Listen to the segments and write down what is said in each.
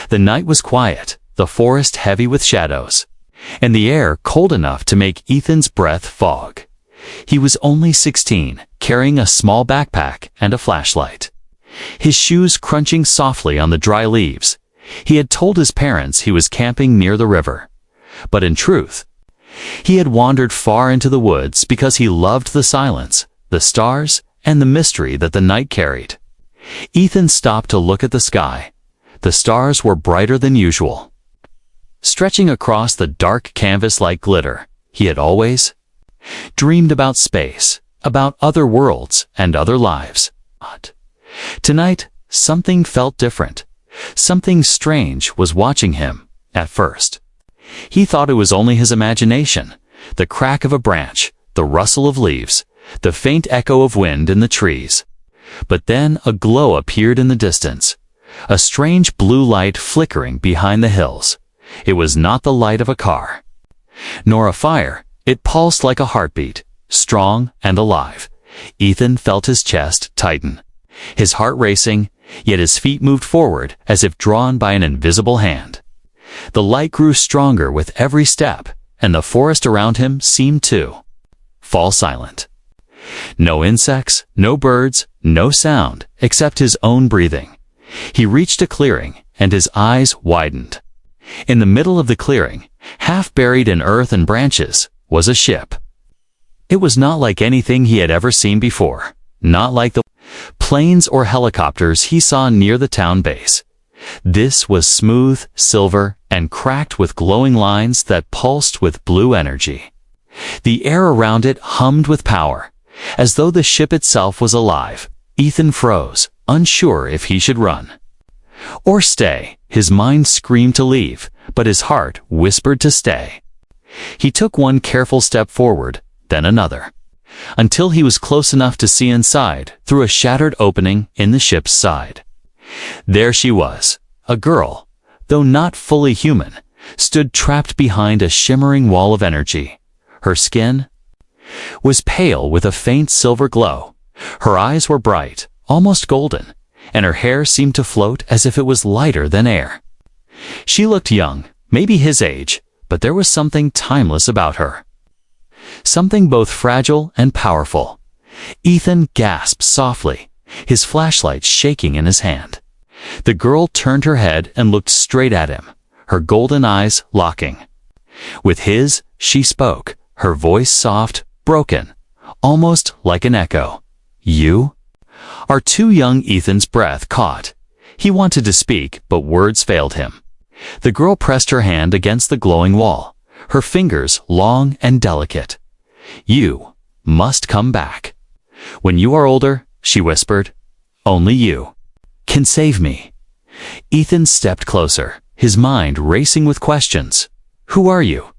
The night was quiet, the forest heavy with shadows, and the air cold enough to make Ethan's breath fog. He was only 16, carrying a small backpack and a flashlight. His shoes crunching softly on the dry leaves. He had told his parents he was camping near the river. But in truth, he had wandered far into the woods because he loved the silence, the stars, and the mystery that the night carried. Ethan stopped to look at the sky. The stars were brighter than usual, stretching across the dark canvas like glitter. He had always dreamed about space, about other worlds and other lives. But tonight, something felt different. Something strange was watching him. At first, he thought it was only his imagination, the crack of a branch, the rustle of leaves, the faint echo of wind in the trees. But then a glow appeared in the distance, a strange blue light flickering behind the hills. It was not the light of a car, nor a fire. It pulsed like a heartbeat, strong and alive. Ethan felt his chest tighten, his heart racing, yet his feet moved forward as if drawn by an invisible hand. The light grew stronger with every step, and the forest around him seemed to fall silent. No insects, no birds, no sound, except his own breathing. He reached a clearing, and his eyes widened. In the middle of the clearing, half buried in earth and branches, was a ship. It was not like anything he had ever seen before, not like the planes or helicopters he saw near the town base. This was smooth, silver, and cracked with glowing lines that pulsed with blue energy. The air around it hummed with power, as though the ship itself was alive. Ethan froze, unsure if he should run or stay. His mind screamed to leave, but his heart whispered to stay. He took one careful step forward, then another, until he was close enough to see inside through a shattered opening in the ship's side. There she was, a girl, though not fully human, stood trapped behind a shimmering wall of energy. Her skin was pale with a faint silver glow. Her eyes were bright, almost golden, and her hair seemed to float as if it was lighter than air. She looked young, maybe his age, but there was something timeless about her. Something both fragile and powerful. Ethan gasped softly, his flashlight shaking in his hand. The girl turned her head and looked straight at him, her golden eyes locking. With his, she spoke, her voice soft, broken, almost like an echo. "You are too young." Ethan's breath caught. He wanted to speak, but words failed him. The girl pressed her hand against the glowing wall, her fingers long and delicate. "You must come back. When you are older," she whispered, "only you can save me." Ethan stepped closer, his mind racing with questions. "Who are you?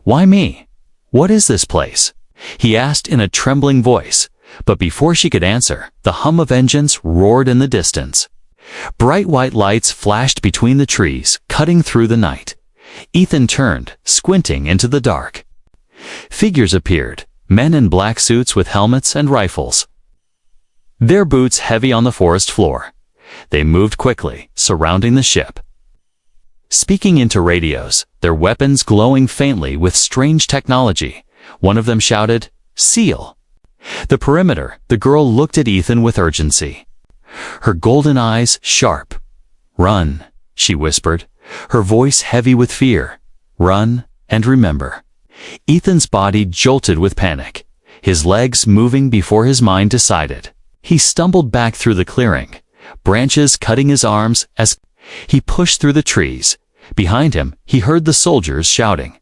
Why me? What is this place?" he asked in a trembling voice. But before she could answer, the hum of engines roared in the distance. Bright white lights flashed between the trees, cutting through the night. Ethan turned, squinting into the dark. Figures appeared, men in black suits with helmets and rifles, their boots heavy on the forest floor. They moved quickly, surrounding the ship, speaking into radios, their weapons glowing faintly with strange technology. One of them shouted, "Seal the perimeter." The girl looked at Ethan with urgency, her golden eyes sharp. "Run," she whispered, her voice heavy with fear. "Run and remember." Ethan's body jolted with panic, his legs moving before his mind decided. He stumbled back through the clearing, branches cutting his arms as he pushed through the trees. Behind him, he heard the soldiers shouting,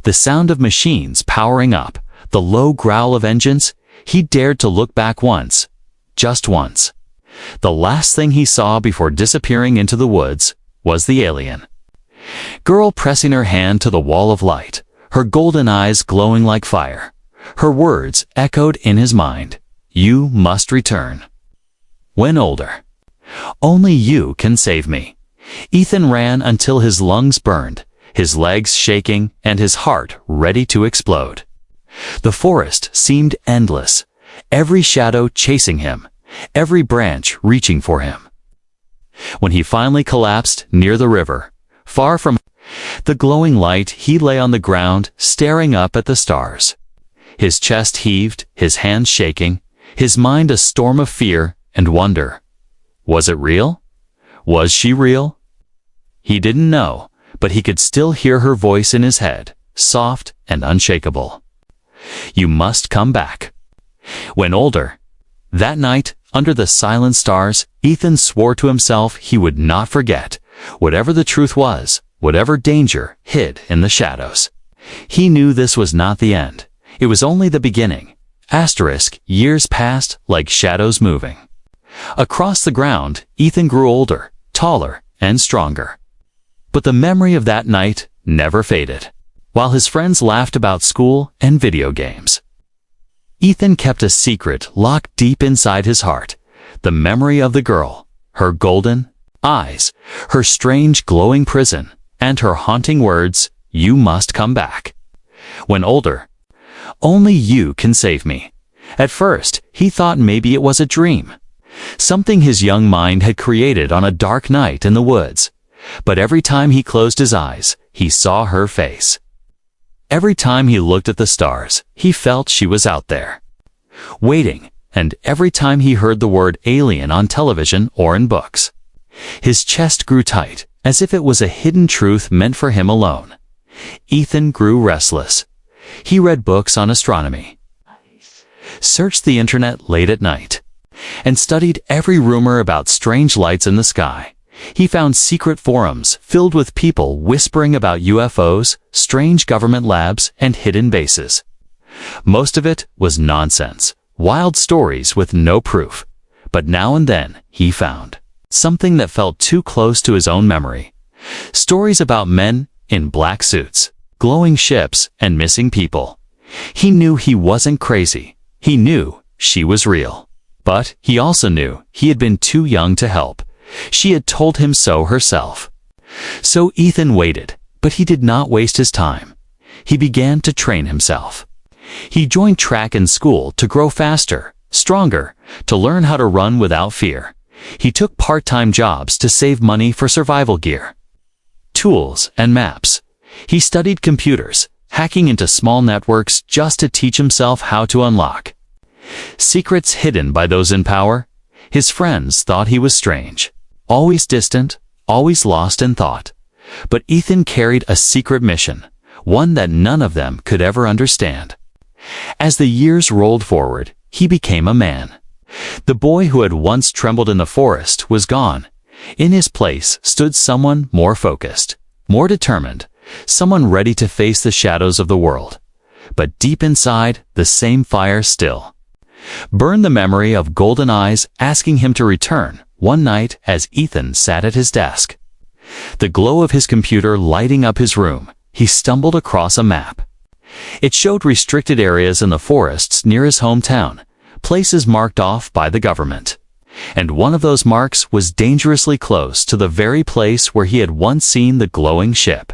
the sound of machines powering up, the low growl of engines. He dared to look back once, just once. The last thing he saw before disappearing into the woods was the alien girl pressing her hand to the wall of light, her golden eyes glowing like fire. Her words echoed in his mind, "You must return. When older. Only you can save me." Ethan ran until his lungs burned, his legs shaking and his heart ready to explode. The forest seemed endless, every shadow chasing him, every branch reaching for him. When he finally collapsed near the river, far from the glowing light, he lay on the ground, staring up at the stars. His chest heaved, his hands shaking, his mind a storm of fear and wonder. Was it real? Was she real? He didn't know, but he could still hear her voice in his head, soft and unshakable. You must come back. When older, that night, under the silent stars, Ethan swore to himself he would not forget, whatever the truth was, whatever danger hid in the shadows. He knew this was not the end. It was only the beginning. Years passed like shadows moving. Across the ground, Ethan grew older, taller, and stronger. But the memory of that night never faded. While his friends laughed about school and video games, Ethan kept a secret locked deep inside his heart. The memory of the girl, her golden eyes, her strange glowing prison, and her haunting words, "You must come back. When older, only you can save me." At first, he thought maybe it was a dream, something his young mind had created on a dark night in the woods. But every time he closed his eyes, he saw her face. Every time he looked at the stars, he felt she was out there, waiting, and every time he heard the word alien on television or in books, his chest grew tight, as if it was a hidden truth meant for him alone. Ethan grew restless. He read books on astronomy, searched the internet late at night, and studied every rumor about strange lights in the sky. He found secret forums filled with people whispering about UFOs, strange government labs, and hidden bases. Most of it was nonsense, wild stories with no proof. But now and then, he found something that felt too close to his own memory. Stories about men in black suits, glowing ships, and missing people. He knew he wasn't crazy. He knew she was real. But he also knew he had been too young to help. She had told him so herself. So Ethan waited, but he did not waste his time. He began to train himself. He joined track in school to grow faster, stronger, to learn how to run without fear. He took part-time jobs to save money for survival gear, tools, and maps. He studied computers, hacking into small networks just to teach himself how to unlock secrets hidden by those in power. His friends thought he was strange, always distant, always lost in thought. But Ethan carried a secret mission, one that none of them could ever understand. As the years rolled forward, he became a man. The boy who had once trembled in the forest was gone. In his place stood someone more focused, more determined, someone ready to face the shadows of the world. But deep inside, the same fire still burned, the memory of golden eyes asking him to return. One night, as Ethan sat at his desk, the glow of his computer lighting up his room, he stumbled across a map. It showed restricted areas in the forests near his hometown, places marked off by the government. And one of those marks was dangerously close to the very place where he had once seen the glowing ship.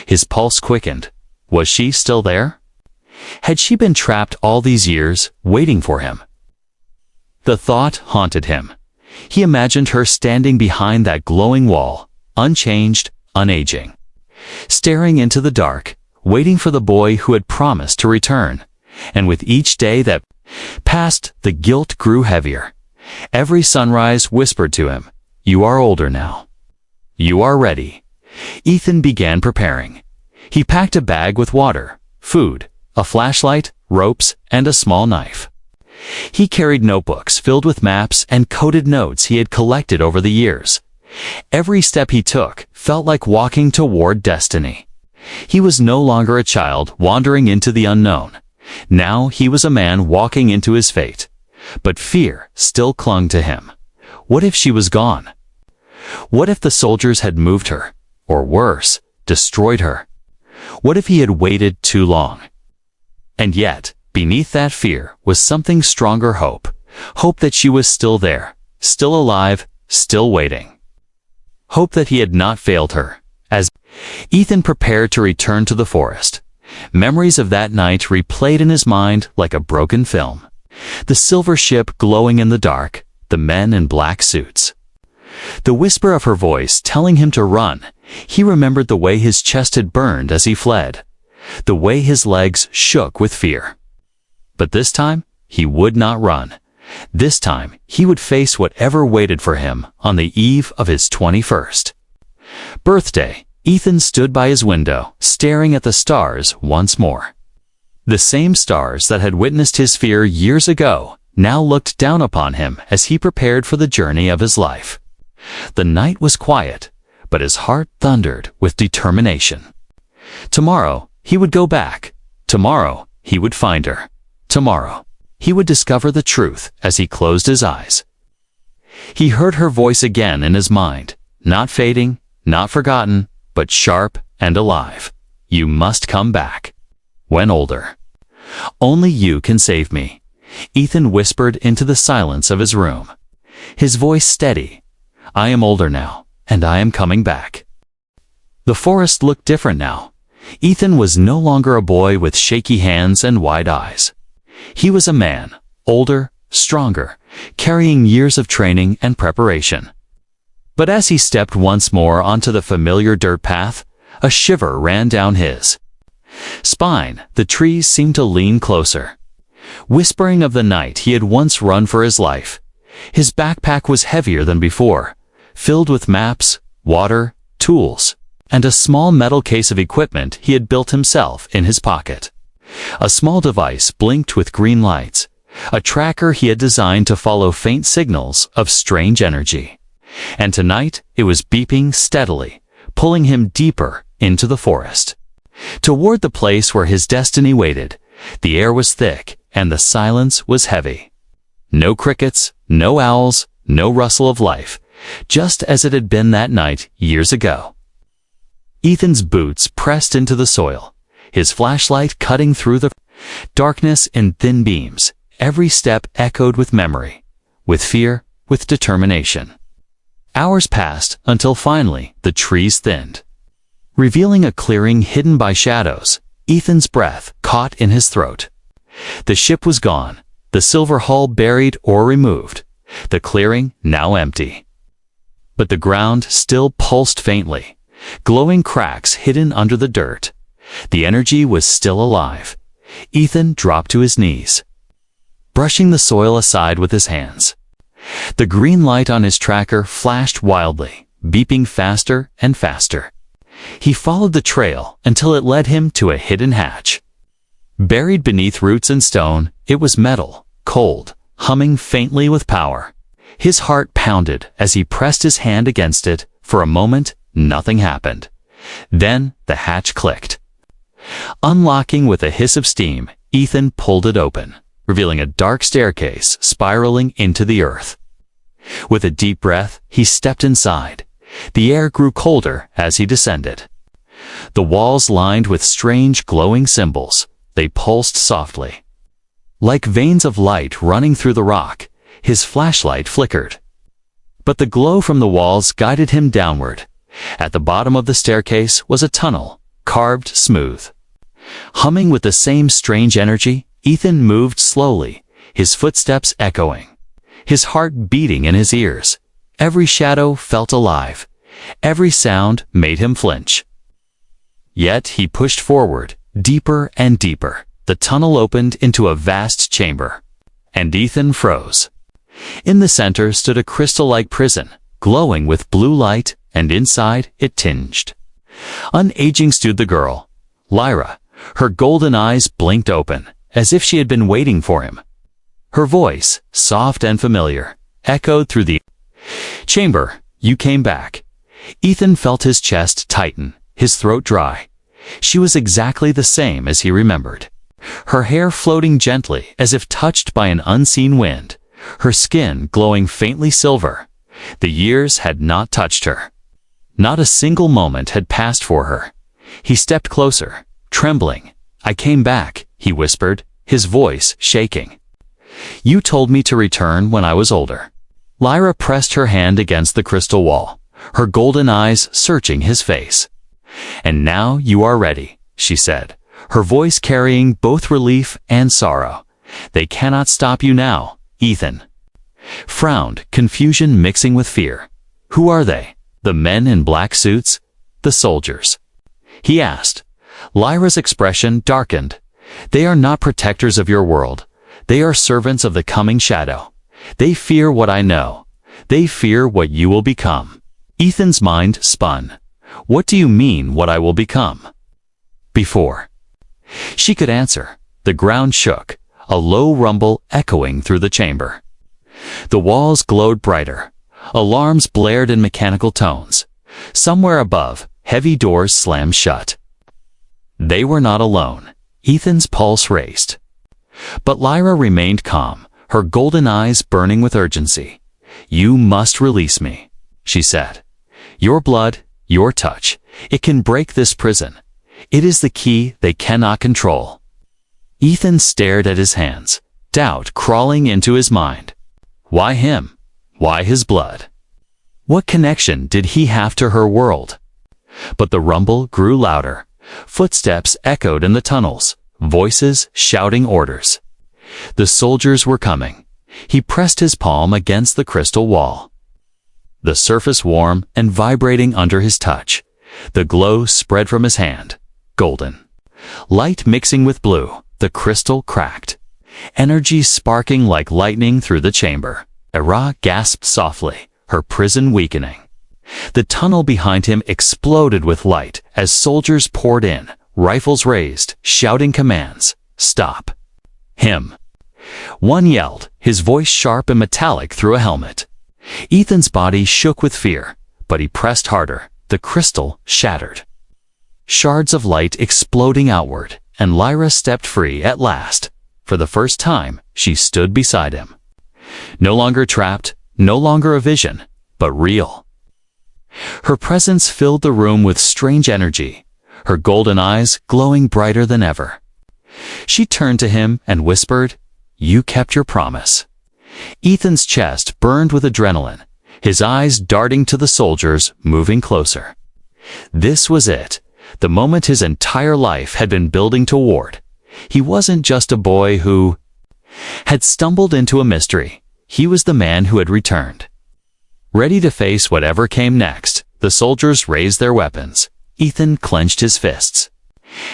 His pulse quickened. Was she still there? Had she been trapped all these years, waiting for him? The thought haunted him. He imagined her standing behind that glowing wall, unchanged, unaging, staring into the dark, waiting for the boy who had promised to return. And with each day that passed, the guilt grew heavier. Every sunrise whispered to him, "You are older now. You are ready." Ethan began preparing. He packed a bag with water, food, a flashlight, ropes, and a small knife. He carried notebooks filled with maps and coded notes he had collected over the years. Every step he took felt like walking toward destiny. He was no longer a child wandering into the unknown. Now he was a man walking into his fate. But fear still clung to him. What if she was gone? What if the soldiers had moved her? Or worse, destroyed her? What if he had waited too long? And yet, beneath that fear was something stronger: hope. Hope that she was still there, still alive, still waiting. Hope that he had not failed her. As Ethan prepared to return to the forest, memories of that night replayed in his mind like a broken film. The silver ship glowing in the dark, the men in black suits, The whisper of her voice telling him to run. He remembered the way his chest had burned as he fled, the way his legs shook with fear. But this time, he would not run. This time, he would face whatever waited for him on the eve of his 21st birthday. Ethan stood by his window, staring at the stars once more. The same stars that had witnessed his fear years ago now looked down upon him as he prepared for the journey of his life. The night was quiet, but his heart thundered with determination. Tomorrow, he would go back. Tomorrow, he would find her. Tomorrow, he would discover the truth as he closed his eyes. He heard her voice again in his mind, not fading, not forgotten, but sharp and alive. You must come back. When older. Only you can save me, Ethan whispered into the silence of his room. His voice steady. I am older now, and I am coming back. The forest looked different now. Ethan was no longer a boy with shaky hands and wide eyes. He was a man, older, stronger, carrying years of training and preparation. But as he stepped once more onto the familiar dirt path, a shiver ran down his spine. The trees seemed to lean closer, whispering of the night he had once run for his life. His backpack was heavier than before, filled with maps, water, tools, and a small metal case of equipment he had built himself in his pocket. A small device blinked with green lights, a tracker he had designed to follow faint signals of strange energy. And tonight it was beeping steadily, pulling him deeper into the forest, toward the place where his destiny waited. The air was thick, and the silence was heavy. No crickets, no owls, no rustle of life, just as it had been that night years ago. Ethan's boots pressed into the soil, his flashlight cutting through the darkness in thin beams. Every step echoed with memory, with fear, with determination. Hours passed until finally the trees thinned, revealing a clearing hidden by shadows. Ethan's breath caught in his throat. The ship was gone, the silver hull buried or removed, the clearing now empty. But the ground still pulsed faintly, glowing cracks hidden under the dirt. The energy was still alive. Ethan dropped to his knees, brushing the soil aside with his hands. The green light on his tracker flashed wildly, beeping faster and faster. He followed the trail until it led him to a hidden hatch. Buried beneath roots and stone, it was metal, cold, humming faintly with power. His heart pounded as he pressed his hand against it. For a moment, nothing happened. Then the hatch clicked. Unlocking with a hiss of steam, Ethan pulled it open, revealing a dark staircase spiraling into the earth. With a deep breath, he stepped inside. The air grew colder as he descended. The walls lined with strange glowing symbols. They pulsed softly, like veins of light running through the rock. His flashlight flickered, but the glow from the walls guided him downward. At the bottom of the staircase was a tunnel, carved smooth. Humming with the same strange energy, Ethan moved slowly, his footsteps echoing, his heart beating in his ears. Every shadow felt alive. Every sound made him flinch. Yet he pushed forward, deeper and deeper. The tunnel opened into a vast chamber, and Ethan froze. In the center stood a crystal-like prison, glowing with blue light, and inside it tinged. Unaging stood the girl, Lyra. Her golden eyes blinked open, as if she had been waiting for him. Her voice, soft and familiar, echoed through the chamber. You came back. Ethan felt his chest tighten, his throat dry. She was exactly the same as he remembered. Her hair floating gently as if touched by an unseen wind, her skin glowing faintly silver. The years had not touched her. Not a single moment had passed for her. He stepped closer, trembling. I came back, he whispered, his voice shaking. You told me to return when I was older. Lyra pressed her hand against the crystal wall, her golden eyes searching his face. And now you are ready, she said, her voice carrying both relief and sorrow. They cannot stop you now, Ethan frowned, confusion mixing with fear. Who are they? The men in black suits? The soldiers? He asked. Lyra's expression darkened. They are not protectors of your world. They are servants of the coming shadow. They fear what I know. They fear what you will become. Ethan's mind spun. What do you mean, what I will become? Before she could answer, the ground shook, a low rumble echoing through the chamber. The walls glowed brighter. Alarms blared in mechanical tones. Somewhere above, heavy doors slammed shut. They were not alone. Ethan's pulse raced. But Lyra remained calm, her golden eyes burning with urgency. You must release me, she said. Your blood, your touch, it can break this prison. It is the key they cannot control. Ethan stared at his hands, doubt crawling into his mind. Why him? Why his blood? What connection did he have to her world? But the rumble grew louder. Footsteps echoed in the tunnels, voices shouting orders. The soldiers were coming. He pressed his palm against the crystal wall. The surface warm and vibrating under his touch. The glow spread from his hand, golden. Light mixing with blue, the crystal cracked. Energy sparking like lightning through the chamber. Ira gasped softly, her prison weakening. The tunnel behind him exploded with light as soldiers poured in, rifles raised, shouting commands. Stop. Him. One yelled, his voice sharp and metallic through a helmet. Ethan's body shook with fear, but he pressed harder. The crystal shattered. Shards of light exploding outward, and Lyra stepped free at last. For the first time, she stood beside him. No longer trapped, no longer a vision, but real. Her presence filled the room with strange energy, her golden eyes glowing brighter than ever. She turned to him and whispered, You kept your promise. Ethan's chest burned with adrenaline, his eyes darting to the soldiers, moving closer. This was it, the moment his entire life had been building toward. He wasn't just a boy who had stumbled into a mystery. He was the man who had returned. Ready to face whatever came next, the soldiers raised their weapons. Ethan clenched his fists.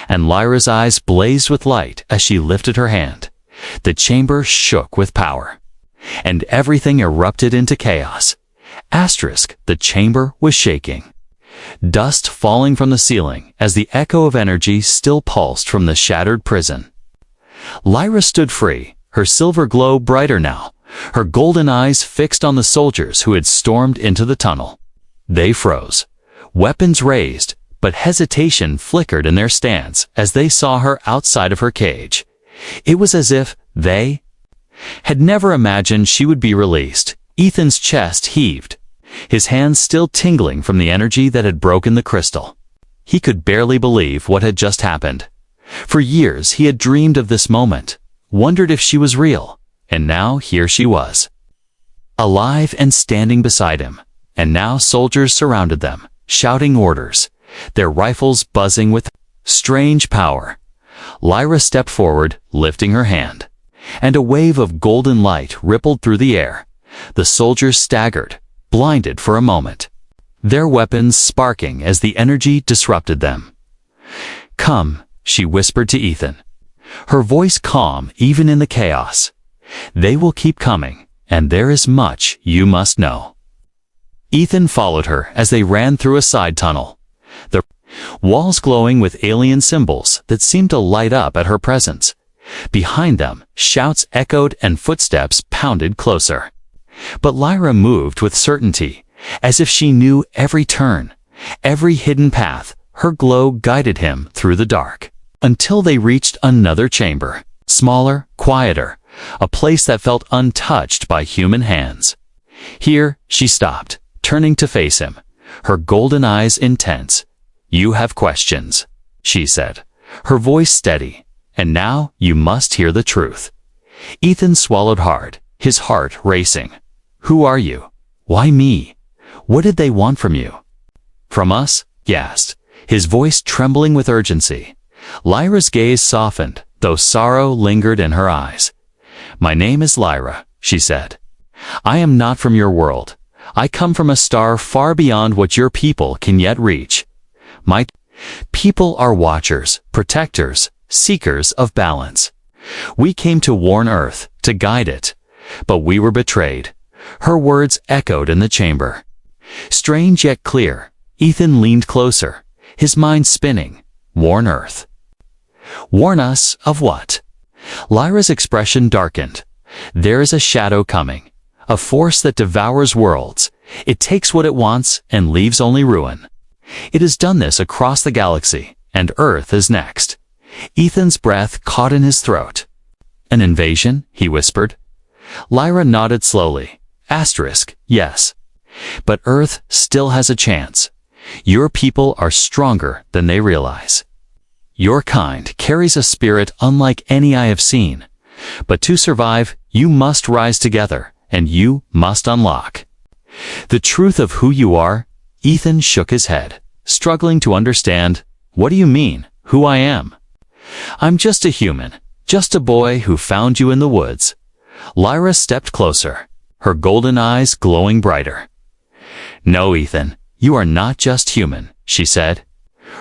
And Lyra's eyes blazed with light as she lifted her hand. The chamber shook with power. And everything erupted into chaos. The chamber was shaking. Dust falling from the ceiling as the echo of energy still pulsed from the shattered prison. Lyra stood free, her silver glow brighter now, her golden eyes fixed on the soldiers who had stormed into the tunnel. They froze, weapons raised, but hesitation flickered in their stance as they saw her outside of her cage. It was as if they had never imagined she would be released. Ethan's chest heaved, his hands still tingling from the energy that had broken the crystal. He could barely believe what had just happened. For years he had dreamed of this moment, wondered if she was real, and now here she was. Alive and standing beside him, and now soldiers surrounded them, shouting orders, their rifles buzzing with strange power. Lyra stepped forward, lifting her hand, and a wave of golden light rippled through the air. The soldiers staggered, blinded for a moment, their weapons sparking as the energy disrupted them. Come, she whispered to Ethan, her voice calm even in the chaos. They will keep coming, and there is much you must know. Ethan followed her as they ran through a side tunnel, the walls glowing with alien symbols that seemed to light up at her presence. Behind them, shouts echoed and footsteps pounded closer. But Lyra moved with certainty, as if she knew every turn, every hidden path. Her glow guided him through the dark, until they reached another chamber, smaller, quieter, a place that felt untouched by human hands. Here, she stopped, turning to face him, her golden eyes intense. You have questions, she said, her voice steady, and now you must hear the truth. Ethan swallowed hard, his heart racing. Who are you? Why me? What did they want from you? From us? He asked, his voice trembling with urgency. Lyra's gaze softened, though sorrow lingered in her eyes. My name is Lyra, she said. I am not from your world. I come from a star far beyond what your people can yet reach. My people are watchers, protectors, seekers of balance. We came to warn Earth, to guide it. But we were betrayed. Her words echoed in the chamber. Strange yet clear, Ethan leaned closer, his mind spinning. Warn Earth. Warn us of what? Lyra's expression darkened. There is a shadow coming, a force that devours worlds. It takes what it wants and leaves only ruin. It has done this across the galaxy, and Earth is next. Ethan's breath caught in his throat. An invasion? He whispered. Lyra nodded slowly. Asterisk, yes. But Earth still has a chance. Your people are stronger than they realize. Your kind carries a spirit unlike any I have seen. But to survive, you must rise together, and you must unlock the truth of who you are. Ethan shook his head, struggling to understand. What do you mean, who I am? I'm just a human, just a boy who found you in the woods. Lyra stepped closer, her golden eyes glowing brighter. No, Ethan, you are not just human, she said,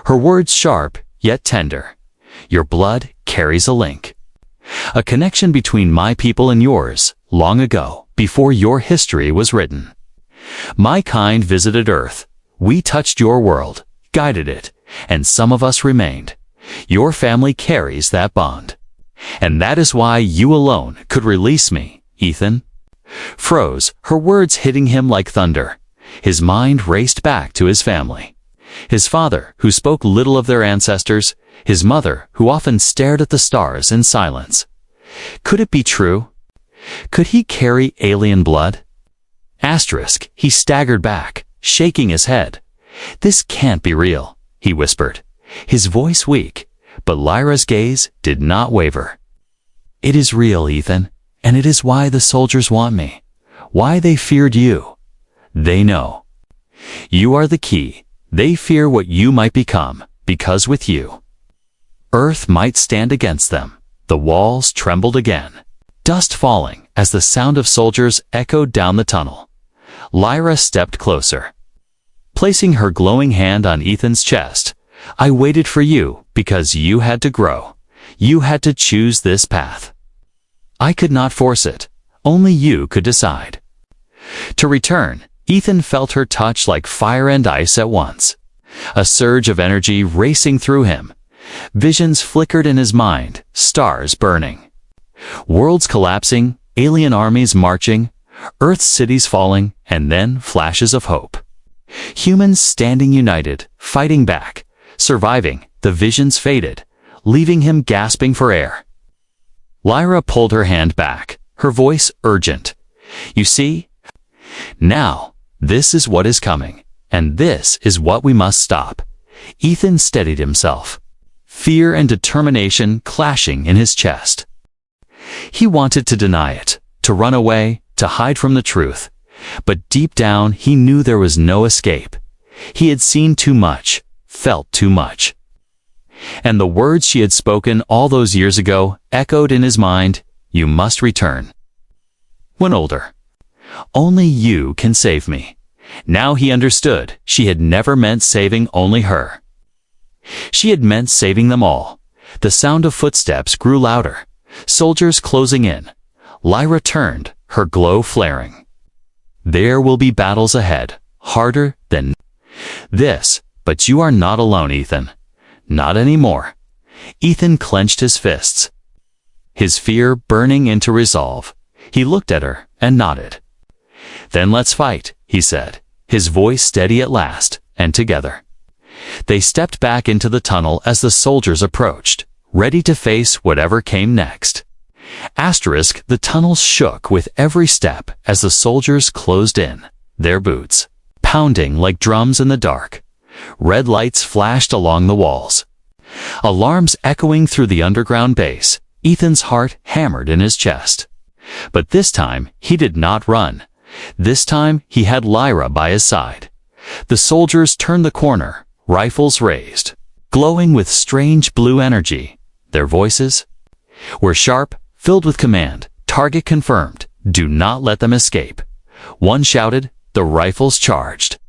her words sharp yet tender. Your blood carries a link. A connection between my people and yours, long ago, before your history was written. My kind visited Earth. We touched your world, guided it, and some of us remained. Your family carries that bond. And that is why you alone could release me, Ethan. Froze, her words hitting him like thunder. His mind raced back to his family. His father, who spoke little of their ancestors, his mother, who often stared at the stars in silence. Could it be true? Could he carry alien blood? Asterisk, he staggered back, shaking his head. This can't be real, he whispered, his voice weak, but Lyra's gaze did not waver. It is real, Ethan, and it is why the soldiers want me, why they feared you. They know. You are the key. They fear what you might become, because with you, Earth might stand against them. The walls trembled again, dust falling as the sound of soldiers echoed down the tunnel. Lyra stepped closer, placing her glowing hand on Ethan's chest. I waited for you because you had to grow. You had to choose this path. I could not force it. Only you could decide. To return, Ethan felt her touch like fire and ice at once. A surge of energy racing through him. Visions flickered in his mind, stars burning. Worlds collapsing, alien armies marching, Earth's cities falling, and then flashes of hope. Humans standing united, fighting back, surviving. The visions faded, leaving him gasping for air. Lyra pulled her hand back, her voice urgent. You see? Now, this is what is coming, and this is what we must stop. Ethan steadied himself, fear and determination clashing in his chest. He wanted to deny it, to run away, to hide from the truth. But deep down, he knew there was no escape. He had seen too much, felt too much. And the words she had spoken all those years ago echoed in his mind. You must return. When older. Only you can save me. Now he understood. She had never meant saving only her. She had meant saving them all. The sound of footsteps grew louder. Soldiers closing in. Lyra turned, her glow flaring. There will be battles ahead, harder than this, but you are not alone, Ethan. Not anymore. Ethan clenched his fists, his fear burning into resolve. He looked at her and nodded. Then let's fight, he said, his voice steady at last, and together. They stepped back into the tunnel as the soldiers approached, ready to face whatever came next. Asterisk, the tunnels shook with every step as the soldiers closed in, their boots pounding like drums in the dark. Red lights flashed along the walls. Alarms echoing through the underground base. Ethan's heart hammered in his chest. But this time, he did not run. This time, he had Lyra by his side. The soldiers turned the corner, rifles raised, glowing with strange blue energy. Their voices were sharp, filled with command. Target confirmed. Do not let them escape. One shouted, the rifles charged.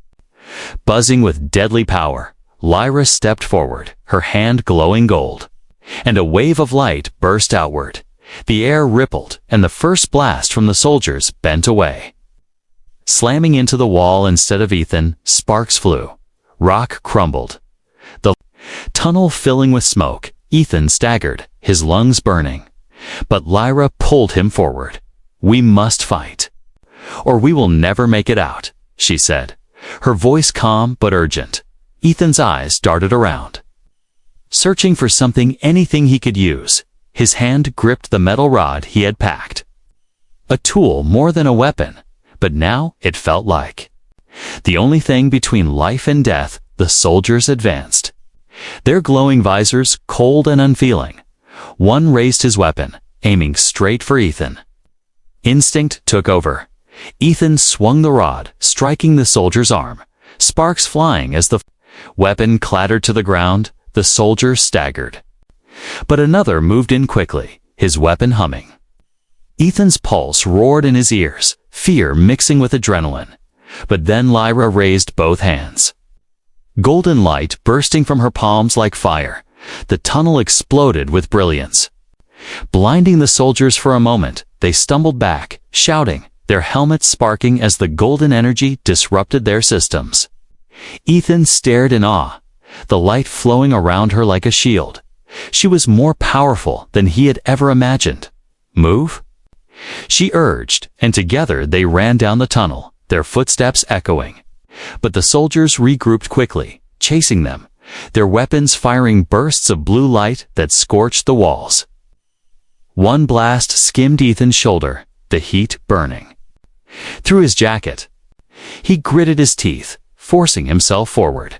Buzzing with deadly power, Lyra stepped forward, her hand glowing gold. And a wave of light burst outward. The air rippled, and the first blast from the soldiers bent away. Slamming into the wall instead of Ethan, sparks flew. Rock crumbled. The tunnel filling with smoke, Ethan staggered, his lungs burning. But Lyra pulled him forward. "We must fight, or we will never make it out," she said, her voice calm but urgent. Ethan's eyes darted around. Searching for anything he could use, his hand gripped the metal rod he had packed. A tool more than a weapon, but now it felt like the only thing between life and death. The soldiers advanced, their glowing visors cold and unfeeling. One raised his weapon, aiming straight for Ethan. Instinct took over. Ethan swung the rod, striking the soldier's arm, sparks flying as the weapon clattered to the ground. The soldier staggered. But another moved in quickly, his weapon humming. Ethan's pulse roared in his ears, fear mixing with adrenaline. But then Lyra raised both hands. Golden light bursting from her palms like fire, the tunnel exploded with brilliance. Blinding the soldiers for a moment, they stumbled back, shouting, their helmets sparking as the golden energy disrupted their systems. Ethan stared in awe, the light flowing around her like a shield. She was more powerful than he had ever imagined. "Move?" she urged, and together they ran down the tunnel, their footsteps echoing. But the soldiers regrouped quickly, chasing them, their weapons firing bursts of blue light that scorched the walls. One blast skimmed Ethan's shoulder, the heat burning through his jacket. He gritted his teeth, forcing himself forward.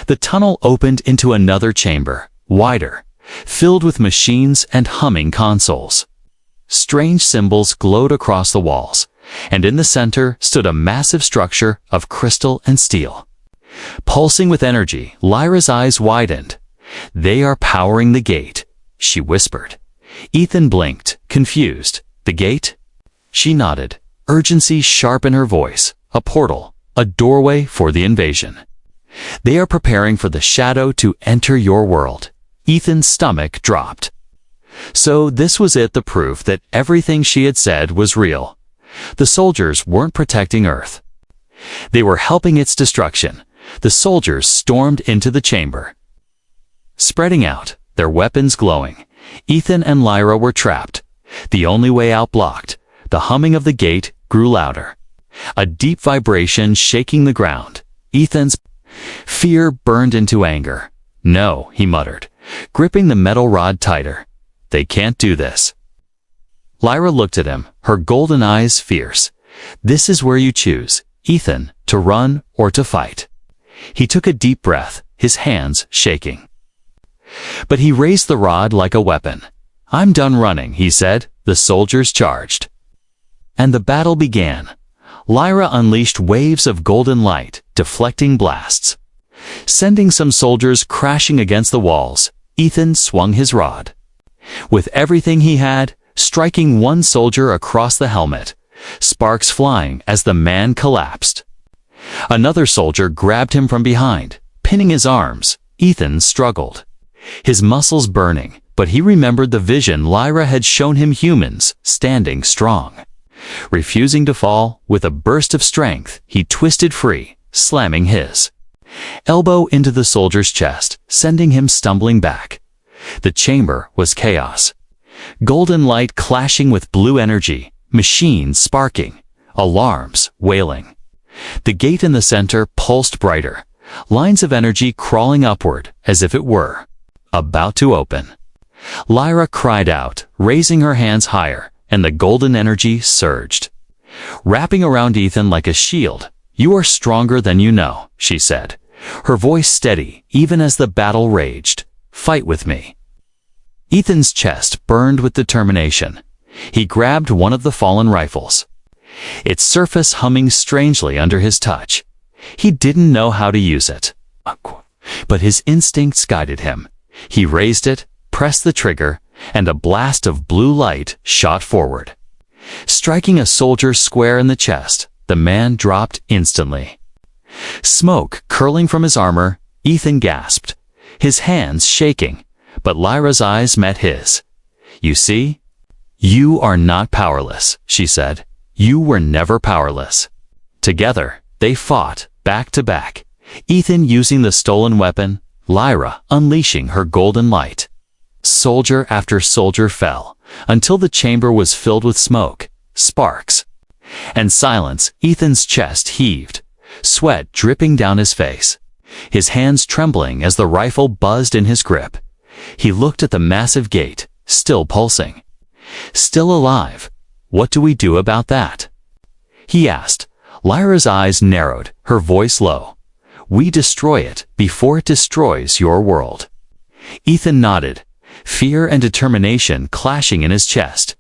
The tunnel opened into another chamber, wider, filled with machines and humming consoles. Strange symbols glowed across the walls, and in the center stood a massive structure of crystal and steel. Pulsing with energy, Lyra's eyes widened. "They are powering the gate," she whispered. Ethan blinked, confused. "The gate?" She nodded, urgency sharp in her voice. "A portal, a doorway for the invasion. They are preparing for the shadow to enter your world." Ethan's stomach dropped. So this was it, the proof that everything she had said was real. The soldiers weren't protecting Earth. They were helping its destruction. The soldiers stormed into the chamber, spreading out, their weapons glowing. Ethan and Lyra were trapped, the only way out blocked. The humming of the gate grew louder, a deep vibration shaking the ground. Ethan's fear burned into anger. "No," he muttered, gripping the metal rod tighter. "They can't do this." Lyra looked at him, her golden eyes fierce. "This is where you choose, Ethan, to run or to fight." He took a deep breath, his hands shaking. But he raised the rod like a weapon. "I'm done running," he said. The soldiers charged, and the battle began. Lyra unleashed waves of golden light, deflecting blasts, sending some soldiers crashing against the walls. Ethan swung his rod, with everything he had, striking one soldier across the helmet, sparks flying as the man collapsed. Another soldier grabbed him from behind, pinning his arms. Ethan struggled, his muscles burning, but he remembered the vision Lyra had shown him, humans standing strong, refusing to fall. With a burst of strength, he twisted free, slamming his elbow into the soldier's chest, sending him stumbling back. The chamber was chaos. Golden light clashing with blue energy, machines sparking, alarms wailing. The gate in the center pulsed brighter, lines of energy crawling upward as if it were about to open. Lyra cried out, raising her hands higher, and the golden energy surged, wrapping around Ethan like a shield. "You are stronger than you know," she said, her voice steady even as the battle raged. "Fight with me." Ethan's chest burned with determination. He grabbed one of the fallen rifles, its surface humming strangely under his touch. He didn't know how to use it, but his instincts guided him. He raised it, pressed the trigger, and a blast of blue light shot forward, striking a soldier square in the chest. the man dropped instantly. Smoke curling from his armor, Ethan gasped, his hands shaking, but Lyra's eyes met his. "You see? You are not powerless," she said. "You were never powerless." Together, they fought, back to back, Ethan using the stolen weapon, Lyra unleashing her golden light. Soldier after soldier fell, until the chamber was filled with smoke, sparks, and silence. Ethan's chest heaved, sweat dripping down his face, his hands trembling as the rifle buzzed in his grip. He looked at the massive gate, still pulsing, still alive. "What do we do about that?" he asked. Lyra's eyes narrowed, her voice low. "We destroy it before it destroys your world." Ethan nodded, fear and determination clashing in his chest.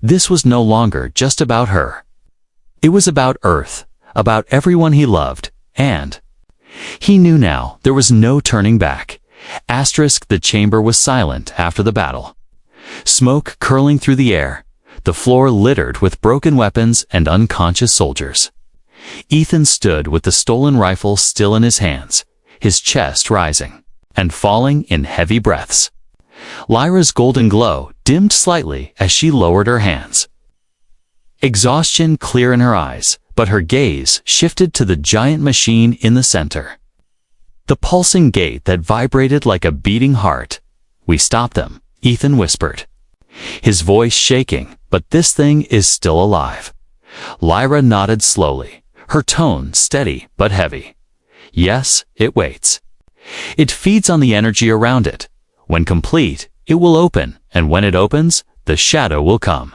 This was no longer just about her. It was about Earth, about everyone he loved, and he knew now there was no turning back. The chamber was silent after the battle. Smoke curling through the air, the floor littered with broken weapons and unconscious soldiers. Ethan stood with the stolen rifle still in his hands, his chest rising and falling in heavy breaths. Lyra's golden glow dimmed slightly as she lowered her hands. Exhaustion clear in her eyes, but her gaze shifted to the giant machine in the center. The pulsing gate that vibrated like a beating heart. "We stopped them," Ethan whispered, his voice shaking, "but this thing is still alive." Lyra nodded slowly, her tone steady but heavy. "Yes, it waits. It feeds on the energy around it. When complete, it will open, and when it opens, the shadow will come."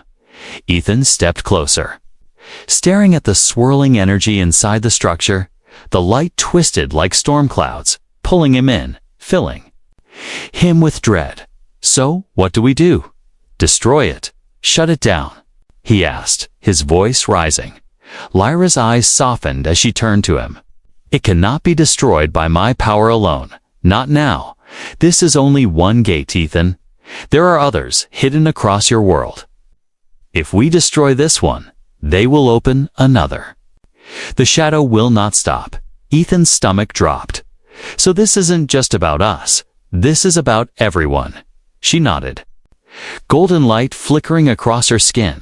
Ethan stepped closer, staring at the swirling energy inside the structure. The light twisted like storm clouds, pulling him in, filling him with dread. "So, what do we do? Destroy it? Shut it down?" he asked, his voice rising. Lyra's eyes softened as she turned to him. "It cannot be destroyed by my power alone. Not now. This is only one gate, Ethan. There are others hidden across your world. If we destroy this one, they will open another. The shadow will not stop." Ethan's stomach dropped. "So this isn't just about us. This is about everyone." She nodded, golden light flickering across her skin.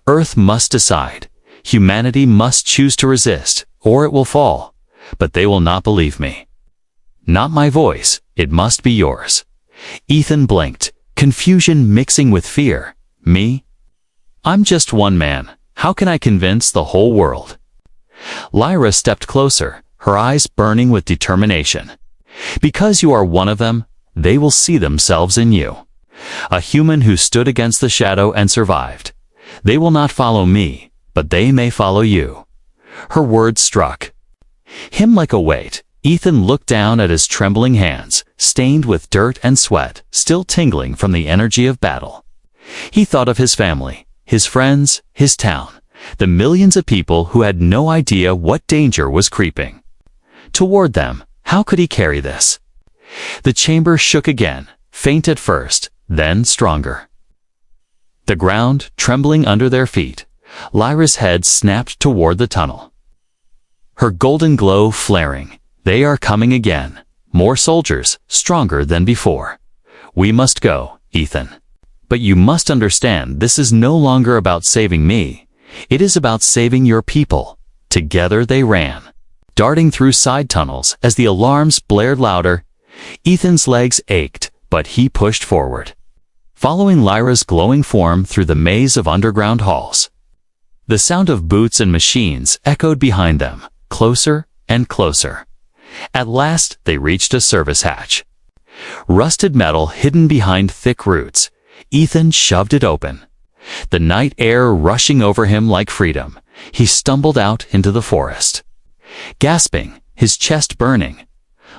"Earth must decide. Humanity must choose to resist, or it will fall. But they will not believe me. Not my voice, it must be yours." Ethan blinked, confusion mixing with fear. "Me? I'm just one man. How can I convince the whole world?" Lyra stepped closer, her eyes burning with determination. "Because you are one of them, they will see themselves in you. A human who stood against the shadow and survived. They will not follow me, but they may follow you." Her words struck him like a weight. Ethan looked down at his trembling hands, stained with dirt and sweat, still tingling from the energy of battle. He thought of his family, his friends, his town, the millions of people who had no idea what danger was creeping toward them. How could he carry this? The chamber shook again, faint at first, then stronger. The ground trembling under their feet. Lyra's head snapped toward the tunnel, her golden glow flaring. "They are coming again. More soldiers, stronger than before. We must go, Ethan. But you must understand, this is no longer about saving me. It is about saving your people." Together they ran, darting through side tunnels as the alarms blared louder. Ethan's legs ached, but he pushed forward, following Lyra's glowing form through the maze of underground halls. The sound of boots and machines echoed behind them, closer and closer. At last they reached a service hatch. Rusted metal hidden behind thick roots. Ethan shoved it open, the night air rushing over him like freedom. He stumbled out into the forest, gasping, his chest burning.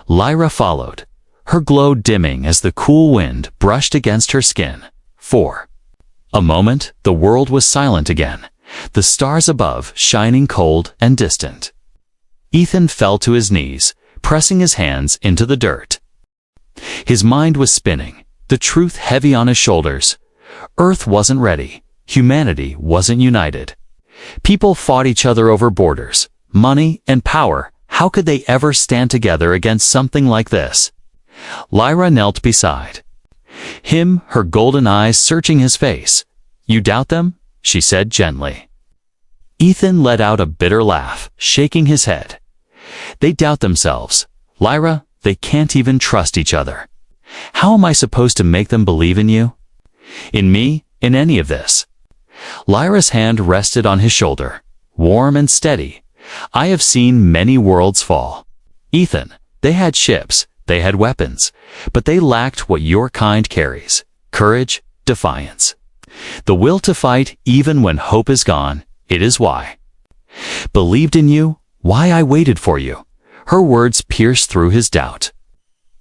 Lyra followed, her glow dimming as the cool wind brushed against her skin. For a moment, the world was silent again, the stars above shining cold and distant. Ethan fell to his knees, pressing his hands into the dirt. His mind was spinning, the truth heavy on his shoulders. Earth wasn't ready. Humanity wasn't united. People fought each other over borders, money, and power. How could they ever stand together against something like this? Lyra knelt beside him, her golden eyes searching his face. "You doubt them?" she said gently. Ethan let out a bitter laugh, shaking his head. "They doubt themselves. Lyra, they can't even trust each other. How am I supposed to make them believe in you? In me? In any of this?" Lyra's hand rested on his shoulder, warm and steady. "I have seen many worlds fall. Ethan, they had ships, they had weapons, but they lacked what your kind carries: courage, defiance. The will to fight even when hope is gone. It is why believed in you, why I waited for you." Her words pierced through his doubt.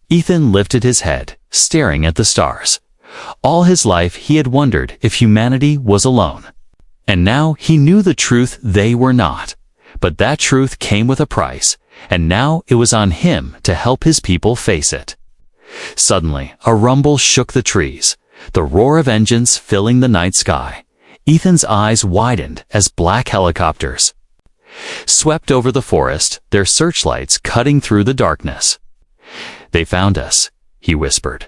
Ethan lifted his head, staring at the stars. All his life he had wondered if humanity was alone. And now he knew the truth: they were not. But that truth came with a price, and now it was on him to help his people face it. Suddenly, a rumble shook the trees, the roar of engines filling the night sky. Ethan's eyes widened as black helicopters swept over the forest, their searchlights cutting through the darkness. "They found us," he whispered.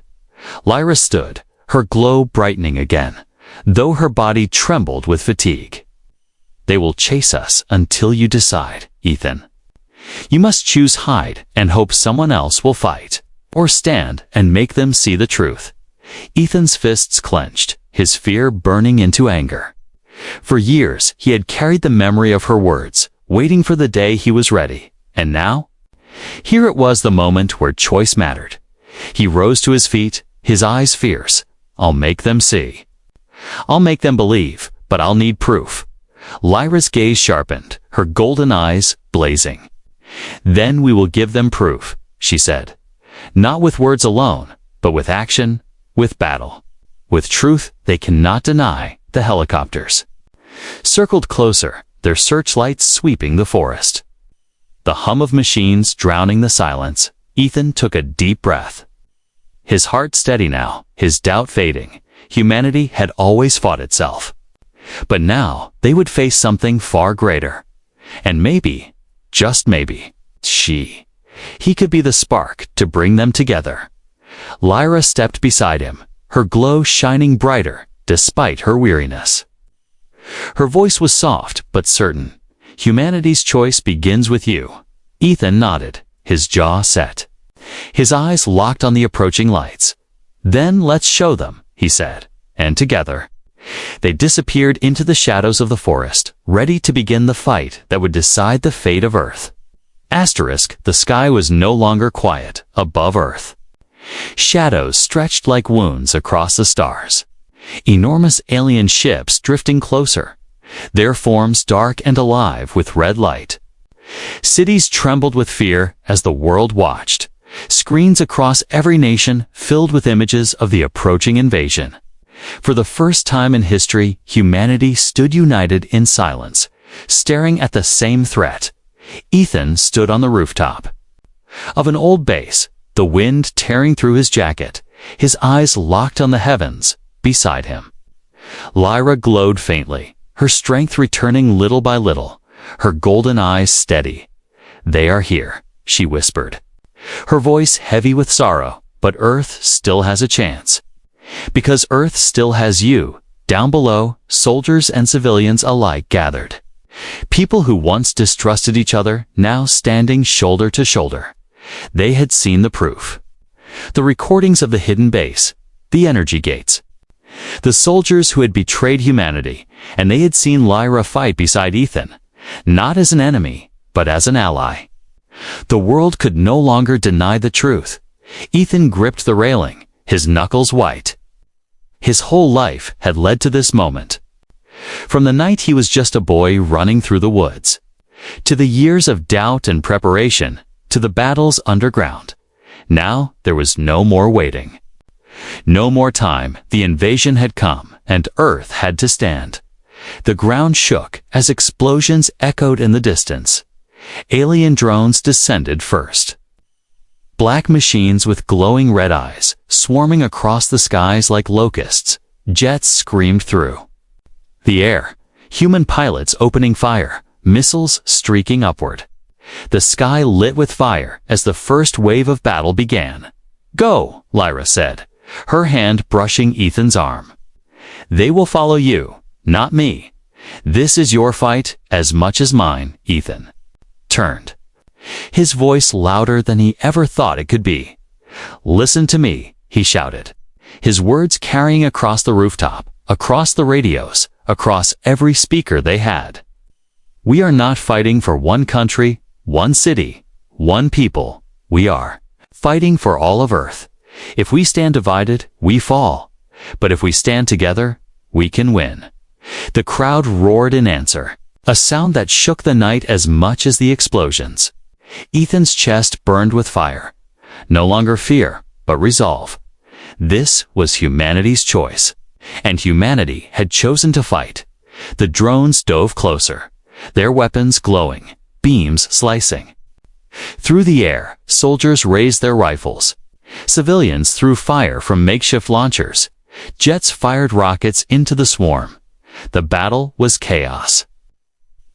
Lyra stood, her glow brightening again, though her body trembled with fatigue. "They will chase us until you decide, Ethan. You must choose hide and hope someone else will fight, or stand and make them see the truth." Ethan's fists clenched, his fear burning into anger. For years he had carried the memory of her words, waiting for the day he was ready. And now? Here it was, the moment where choice mattered. He rose to his feet, his eyes fierce. "I'll make them see. I'll make them believe, but I'll need proof." Lyra's gaze sharpened, her golden eyes blazing. "Then we will give them proof," she said. "Not with words alone, but with action, with battle. With truth they cannot deny." The helicopters circled closer, their searchlights sweeping the forest. The hum of machines drowning the silence. Ethan took a deep breath. His heart steady now, his doubt fading. Humanity had always fought itself. But now they would face something far greater. And maybe, just maybe, he could be the spark to bring them together. Lyra stepped beside him, her glow shining brighter despite her weariness. Her voice was soft but certain. "Humanity's choice begins with you." Ethan nodded, his jaw set, his eyes locked on the approaching lights. "Then let's show them," he said, and together they disappeared into the shadows of the forest, ready to begin the fight that would decide the fate of Earth. The sky was no longer quiet above Earth. Shadows stretched like wounds across the stars. Enormous alien ships drifting closer, their forms dark and alive with red light. Cities trembled with fear as the world watched. Screens across every nation filled with images of the approaching invasion. For the first time in history, humanity stood united in silence, staring at the same threat. Ethan stood on the rooftop of an old base, the wind tearing through his jacket, his eyes locked on the heavens beside him. Lyra glowed faintly, her strength returning little by little, her golden eyes steady. "They are here," she whispered, her voice heavy with sorrow. "But Earth still has a chance. Because Earth still has you." Down below, soldiers and civilians alike gathered. People who once distrusted each other, now standing shoulder to shoulder. They had seen the proof. The recordings of the hidden base, the energy gates. The soldiers who had betrayed humanity, and they had seen Lyra fight beside Ethan, not as an enemy, but as an ally. The world could no longer deny the truth. Ethan gripped the railing, his knuckles white. His whole life had led to this moment. From the night he was just a boy running through the woods, to the years of doubt and preparation, to the battles underground. Now there was no more waiting. No more time. The invasion had come, and Earth had to stand. The ground shook as explosions echoed in the distance. Alien drones descended first. Black machines with glowing red eyes, swarming across the skies like locusts. Jets screamed through the air. human pilots opening fire, missiles streaking upward. The sky lit with fire as the first wave of battle began. "Go," Lyra said, her hand brushing Ethan's arm. "They will follow you, not me. This is your fight as much as mine," Ethan turned, his voice louder than he ever thought it could be. "Listen to me," he shouted, his words carrying across the rooftop, across the radios, across every speaker they had. "We are not fighting for one country, one city, one people. We are fighting for all of Earth. If we stand divided, we fall. But if we stand together, we can win." The crowd roared in answer, a sound that shook the night as much as the explosions. Ethan's chest burned with fire. No longer fear, but resolve. This was humanity's choice, and humanity had chosen to fight. The drones dove closer, their weapons glowing, beams slicing. Through the air, soldiers raised their rifles. Civilians threw fire from makeshift launchers. Jets fired rockets into the swarm. The battle was chaos.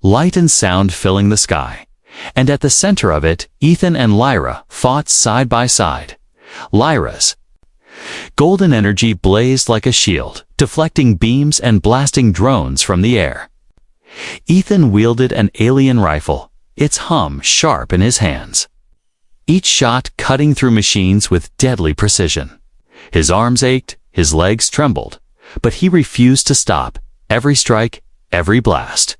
Light and sound filling the sky. And at the center of it, Ethan and Lyra fought side by side. Lyra's golden energy blazed like a shield, deflecting beams and blasting drones from the air. Ethan wielded an alien rifle, its hum sharp in his hands. Each shot cutting through machines with deadly precision. His arms ached, his legs trembled, but he refused to stop. Every strike, every blast,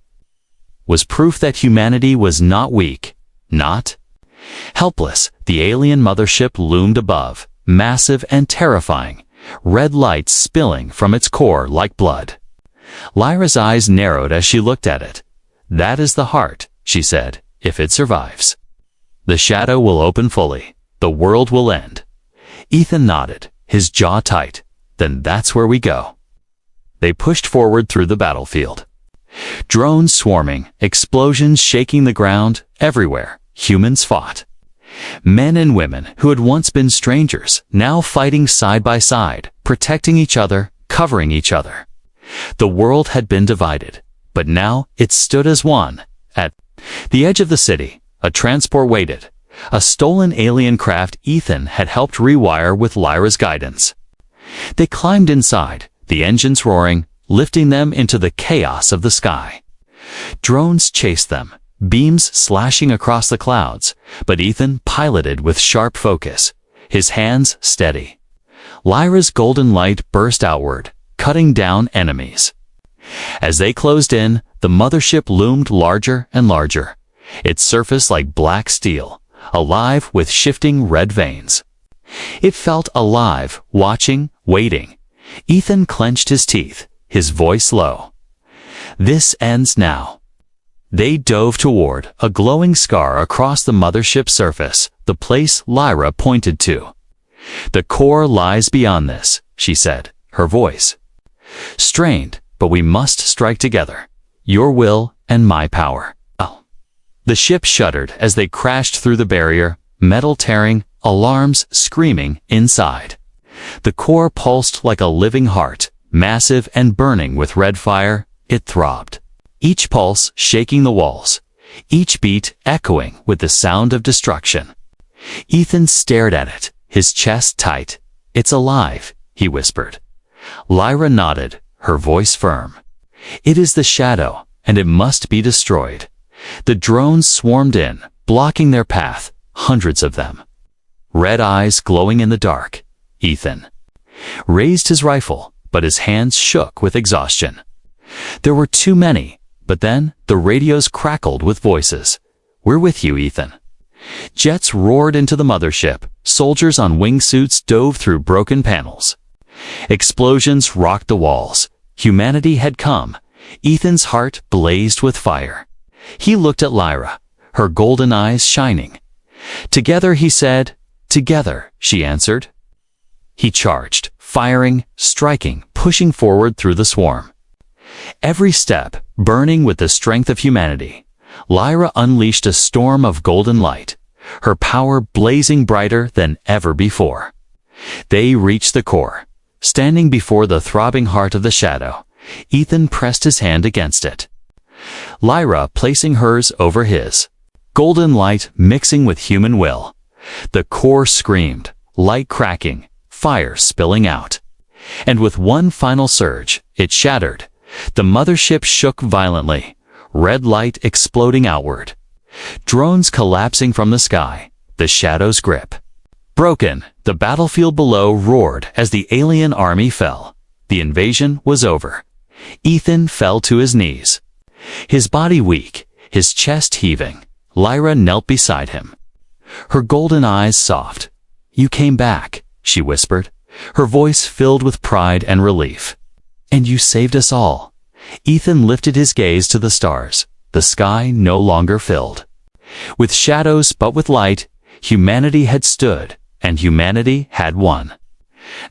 was proof that humanity was not weak, not helpless. The alien mothership loomed above, massive and terrifying, red lights spilling from its core like blood. Lyra's eyes narrowed as she looked at it. "That is the heart," she said. "If it survives, the shadow will open fully. The world will end." Ethan nodded, his jaw tight. "Then that's where we go." They pushed forward through the battlefield. Drones swarming, explosions shaking the ground, everywhere, humans fought. Men and women who had once been strangers, now fighting side by side, protecting each other, covering each other. The world had been divided, but now it stood as one. At the edge of the city, a transport waited, a stolen alien craft Ethan had helped rewire with Lyra's guidance. They climbed inside, the engines roaring, lifting them into the chaos of the sky. Drones chased them, beams slashing across the clouds, but Ethan piloted with sharp focus, his hands steady. Lyra's golden light burst outward, cutting down enemies. As they closed in, the mothership loomed larger and larger, its surface like black steel, alive with shifting red veins. It felt alive, watching, waiting. Ethan clenched his teeth, his voice low. "This ends now." They dove toward a glowing scar across the mothership's surface, the place Lyra pointed to. "The core lies beyond this," she said, her voice strained. "But we must strike together. Your will and my power." Oh. The ship shuddered as they crashed through the barrier, metal tearing, alarms screaming inside. The core pulsed like a living heart, massive and burning with red fire. It throbbed, each pulse shaking the walls, each beat echoing with the sound of destruction. Ethan stared at it, his chest tight. "It's alive," he whispered. Lyra nodded, her voice firm. "It is the shadow, and it must be destroyed." The drones swarmed in, blocking their path, hundreds of them. Red eyes glowing in the dark. Ethan raised his rifle, but his hands shook with exhaustion. There were too many, but then the radios crackled with voices. "We're with you, Ethan." Jets roared into the mothership, soldiers on wingsuits dove through broken panels. Explosions rocked the walls. Humanity had come. Ethan's heart blazed with fire. He looked at Lyra, her golden eyes shining. "Together," he said. "Together," she answered. He charged, firing, striking, pushing forward through the swarm. Every step burning with the strength of humanity. Lyra unleashed a storm of golden light, her power blazing brighter than ever before. They reached the core. Standing before the throbbing heart of the shadow, Ethan pressed his hand against it. Lyra placing hers over his. Golden light mixing with human will. The core screamed, light cracking, fire spilling out. And with one final surge, it shattered. The mothership shook violently, red light exploding outward. Drones collapsing from the sky, the shadow's grip. Broken, the battlefield below roared as the alien army fell. The invasion was over. Ethan fell to his knees. His body weak, his chest heaving. Lyra knelt beside him. Her golden eyes soft. "You came back," she whispered, her voice filled with pride and relief. "And you saved us all." Ethan lifted his gaze to the stars, the sky no longer filled with shadows but with light. Humanity had stood, and humanity had won.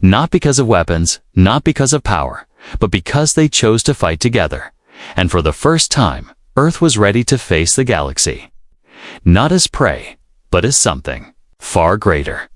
Not because of weapons, not because of power, but because they chose to fight together. And for the first time, Earth was ready to face the galaxy. Not as prey, but as something far greater.